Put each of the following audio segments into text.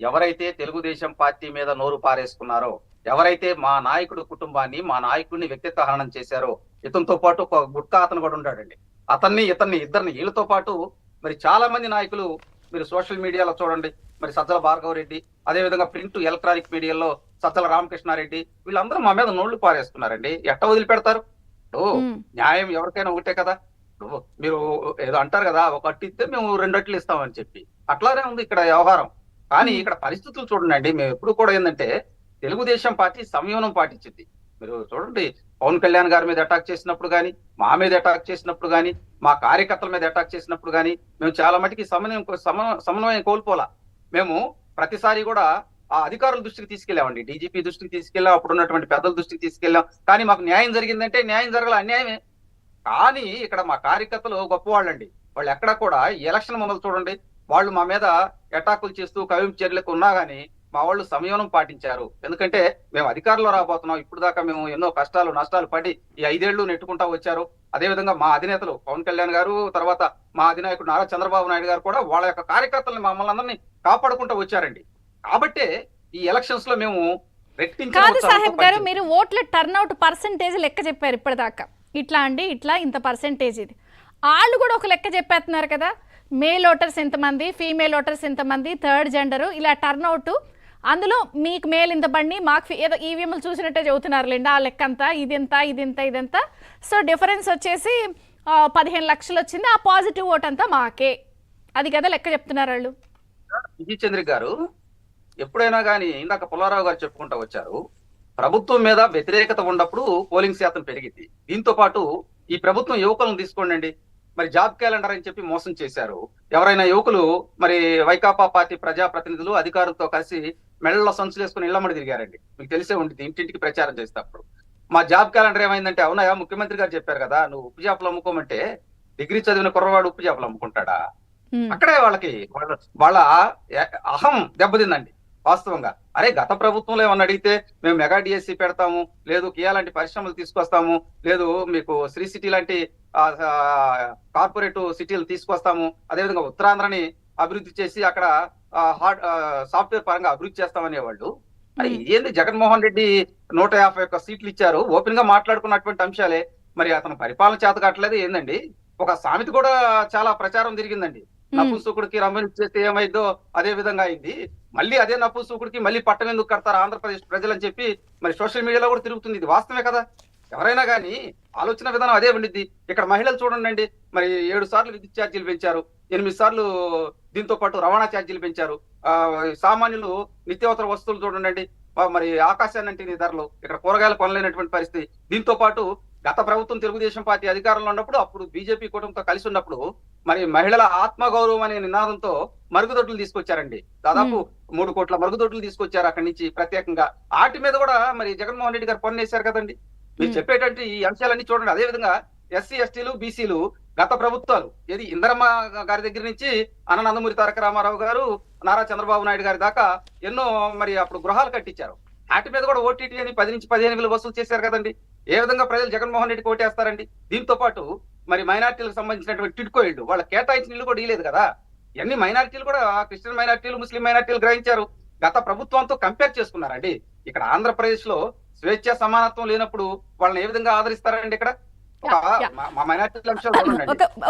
ఎవరైతే తెలుగుదేశం పార్టీ మీద నోరు పారేసుకున్నారో, ఎవరైతే మా నాయకుడు కుటుంబాన్ని, మా నాయకుడిని వ్యక్తిత్వ హననం చేశారో, ఇతనితో పాటు ఒక గుట్కా అతను కూడా ఉంటాడండి. ఇతన్ని ఇద్దరిని వీళ్ళతో పాటు మరి చాలా మంది నాయకులు మీరు సోషల్ మీడియాలో చూడండి. మరి సజ్జల భార్గవరెడ్డి, అదేవిధంగా ప్రింట్ ఎలక్ట్రానిక్ మీడియాలో సజ్జల రామకృష్ణారెడ్డి, వీళ్ళందరూ మా మీద నోళ్లు పారేస్తున్నారండి. ఎట్ట వదిలిపెడతారు? ఇప్పుడు న్యాయం ఎవరికైనా ఒకటే కదా. ఇప్పుడు మీరు ఏదో అంటారు కదా, ఒక అట్టు ఇస్తే మేము 2 అట్లు ఇస్తామని చెప్పి. అట్లానే ఉంది ఇక్కడ వ్యవహారం. కానీ ఇక్కడ పరిస్థితులు చూడండి. మేము ఎప్పుడు కూడా ఏంటంటే తెలుగుదేశం పార్టీ సంయమనం పాటించింది. మీరు చూడండి, పవన్ కళ్యాణ్ గారి మీద అటాక్ చేసినప్పుడు కానీ, మా మీద అటాక్ చేసినప్పుడు కానీ, మా కార్యకర్తల మీద అటాక్ చేసినప్పుడు కానీ మేము చాలా మటుకి సమన్వయం కోల్పోలా. మేము ప్రతిసారి కూడా ఆ అధికారుల దృష్టికి తీసుకెళ్ళామండి. డీజీపీ దృష్టికి తీసుకెళ్ళాం, అప్పుడు ఉన్నటువంటి పెద్దల దృష్టికి తీసుకెళ్ళాం. కానీ మాకు న్యాయం జరిగిందంటే న్యాయం జరగల, అన్యాయమే. కానీ ఇక్కడ మా కార్యకర్తలు గొప్పవాళ్ళండి. వాళ్ళు ఎక్కడ కూడా ఎలక్షన్ మొదలు చూడండి, వాళ్ళు మా మీద అటాకులు చేస్తూ కవింపు చర్యలకు ఉన్నా గానీ మా వాళ్ళు సంయమనం పాటించారు. ఎందుకంటే మేము అధికారంలో రాబోతున్నాం. ఇప్పుడు దాకా మేము ఎన్నో కష్టాలు నష్టాలు పడి ఈ 5 ఏళ్లు నెట్టుకుంటా వచ్చారు. అదేవిధంగా మా అధినేతలు పవన్ కళ్యాణ్ గారు, తర్వాత మా అధినాయకుడు నారా చంద్రబాబు నాయుడు గారు కూడా వాళ్ళ యొక్క కార్యకర్తల్ని మమ్మల్ని అందరినీ కాపాడుకుంటూ వచ్చారండి. కాబట్టే ఈ ఎలక్షన్స్ లో మేము కాదు సాహెబ్ గారు, మీరు ఓట్ల టర్న్అవుట్ పర్సెంటేజ్ లెక్క చెప్పారు ఇప్పటిదాకా. ఇట్లా అండి, ఇట్లా ఇంత పర్సెంటేజ్ ఇది. వాళ్ళు కూడా ఒక లెక్క చెప్పేస్తున్నారు కదా, మేల్ ఓటర్స్ ఎంతమంది, ఫీమేల్ ఓటర్స్ ఎంతమంది, థర్డ్ జెండరు, ఇలా టర్న్అవుట్. అందులో మీకు మేల్ ఇంత బండి, మాకు ఏదో ఈవీఎంలు చూసినట్టే చెబుతున్నారులేండి ఆ లెక్క అంతా, ఇదంతా. సో డిఫరెన్స్ వచ్చేసి 15 లక్షలు వచ్చింది, ఆ పాజిటివ్ ఓట్ అంతా మాకే. అది కదా లెక్క చెప్తున్నారు వాళ్ళు. విజయ్ చంద్ర గారు ఎప్పుడైనా కానీ, ఇందాక పుల్లారావు గారు చెప్పుకుంటూ వచ్చారు, ప్రభుత్వం మీద వ్యతిరేకత ఉన్నప్పుడు పోలింగ్ శాతం పెరిగింది. దీంతో పాటు ఈ ప్రభుత్వం యువకులను తీసుకోండి, మరి జాబ్ క్యాలెండర్ అని చెప్పి మోసం చేశారు. ఎవరైనా యువకులు మరి వైకాపా పార్టీ ప్రజాప్రతినిధులు అధికారులతో కలిసి మెడల్లో సంచులు వేసుకుని ఇళ్లమ్మడి తిరిగారండి. మీకు తెలిసే ఉంటుంది, ఇంటింటికి ప్రచారం చేసేటప్పుడు. మా జాబ్ క్యాలెండర్ ఏమైందంటే, అవునాయా ముఖ్యమంత్రి గారు చెప్పారు కదా, నువ్వు ఉప్పు చేపలు అమ్ముకోమంటే డిగ్రీ చదివిన కుర్రవాడు ఉప్పు చేపలు అమ్ముకుంటాడా? అక్కడే వాళ్ళకి వాళ్ళ అహం దెబ్బతిందండి వాస్తవంగా. అరే గత ప్రభుత్వంలో ఏమన్నా అడిగితే మేము మెగా డిఎస్సి పెడతాము, లేదు కియా లాంటి పరిశ్రమలు తీసుకొస్తాము, లేదు మీకు శ్రీ సిటీ లాంటి కార్పొరేట్ సిటీలు తీసుకొస్తాము, అదేవిధంగా ఉత్తరాంధ్రని అభివృద్ధి చేసి అక్కడ సాఫ్ట్వేర్ పరంగా అభివృద్ధి చేస్తామనేవాళ్ళు. మరి ఏంది జగన్మోహన్ రెడ్డి 151 సీట్లు ఇచ్చారు, ఓపెన్ గా మాట్లాడుకున్నటువంటి అంశాలే. మరి అతను పరిపాలన చేత కావట్లేదు ఏందండి? ఒక సామెత కూడా చాలా ప్రచారం తిరిగిందండి, నపుంసకుడికి రమ్మని చేస్తే ఏమైందో అదే విధంగా అయింది. మళ్ళీ అదే నపుంసకుడికి మళ్ళీ పట్టం ఎందుకు కడతారు ఆంధ్రప్రదేశ్ ప్రజలని చెప్పి మరి సోషల్ మీడియాలో కూడా తిరుగుతుంది. ఇది వాస్తవమే కదా. ఎవరైనా కానీ ఆలోచన విధానం అదే ఉండిద్ది. ఇక్కడ మహిళలు చూడండి, మరి 7 సార్లు విద్యుత్ ఛార్జీలు పెంచారు, 8 సార్లు దీంతో పాటు రవాణా ఛార్జీలు పెంచారు. సామాన్యులు నిత్యావసర వస్తువులు చూడండి, మరి ఆకాశాన్ని ధరలు, ఇక్కడ కూరగాయలు కొనలేనటువంటి పరిస్థితి. దీంతో పాటు గత ప్రభుత్వం తెలుగుదేశం పార్టీ అధికారంలో ఉన్నప్పుడు, అప్పుడు బీజేపీ కూటమితో కలిసి ఉన్నప్పుడు మరి మహిళల ఆత్మగౌరవం అనే నినాదంతో మరుగుదొడ్లు తీసుకొచ్చారండి. దాదాపు 3 కోట్ల మరుగుదొడ్లు తీసుకొచ్చారు అక్కడి నుంచి ప్రత్యేకంగా. వాటి మీద కూడా మరి జగన్మోహన్ రెడ్డి గారు పన్నేశారు కదండి. మీరు చెప్పేటువంటి ఈ అంశాలన్నీ చూడండి. అదే విధంగా ఎస్సీ ఎస్టీలు బీసీలు గత ప్రభుత్వాలు, ఏది ఇందిరమ్మ గారి దగ్గర నుంచి నందమూరి తారక రామారావు గారు, నారా చంద్రబాబు నాయుడు గారి దాకా ఎన్నో మరి అప్పుడు గృహాలు కట్టించారు. వాటి మీద కూడా ఓటీటీ అని 10 నుంచి 15 వేలు వసూలు చేశారు కదండి. ఏ విధంగా ప్రజలు జగన్మోహన్ రెడ్డికి ఓటేస్తారండి? దీంతో పాటు మరి మైనార్టీలకు సంబంధించినటువంటి టిడ్కో ఇళ్ళు, వాళ్ళ కేటాయించిన ఇల్లు కూడా ఇలేదు కదా. ఇవన్నీ మైనార్టీలు కూడా, క్రిస్టియన్ మైనార్టీలు, ముస్లిం మైనార్టీలు గ్రహించారు. గత ప్రభుత్వంతో కంపేర్ చేసుకున్నారండి. ఇక్కడ ఆంధ్రప్రదేశ్ లో స్వేచ్ఛ సమానత్వం లేనప్పుడు వాళ్ళని ఏ విధంగా ఆదరిస్తారండి? ఇక్కడ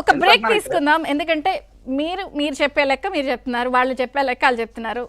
ఒక బ్రేక్ తీసుకుందాం, ఎందుకంటే మీరు చెప్పే లెక్క మీరు చెప్తున్నారు, వాళ్ళు చెప్పే లెక్క వాళ్ళు చెప్తున్నారు.